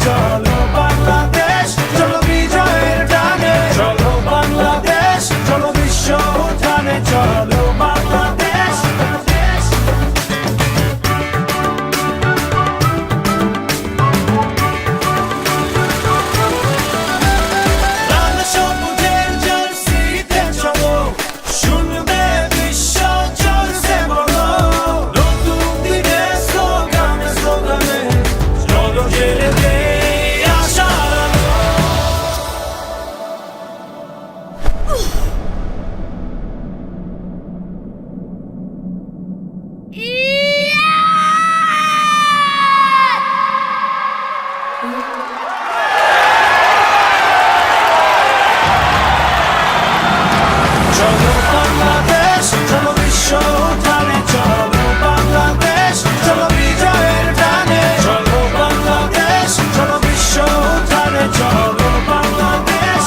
চলো বাংলাদেশ, চলো বিজয়ের টানে, চলো বাংলাদেশ, চলো বিশ্ব উঠানে, চলো বাংলাদেশ। লাল সবুজের জার্সিতে চলো, শুনবে বিশ্ব জোরসে বলো, নতুন দিনের স্লোগানে স্লোগানে চলো জেলে দেই আশার আলো। চলো বাংলাদেশ, চলো বিশ্ব উঠানে, চলো বাংলাদেশ, চলো বিজয়ের টানে, চলো বাংলাদেশ, চলো বিশ্ব উঠানে, চলো বাংলাদেশ,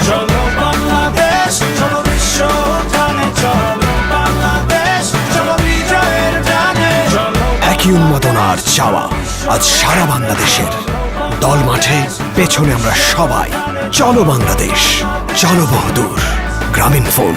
চলো বাংলাদেশ, চলো বিশ্ব উঠানে, চলো বাংলাদেশ, চলো বিজয়ের টানে, চলো। একই উন্মাদনার চাওয়া আজ সারা বাংলাদেশের। দল মাঠে, পেছনে আমরা সবাই। চলো বাংলাদেশ, চলো বহুদূর। গ্রামীণ ফোন।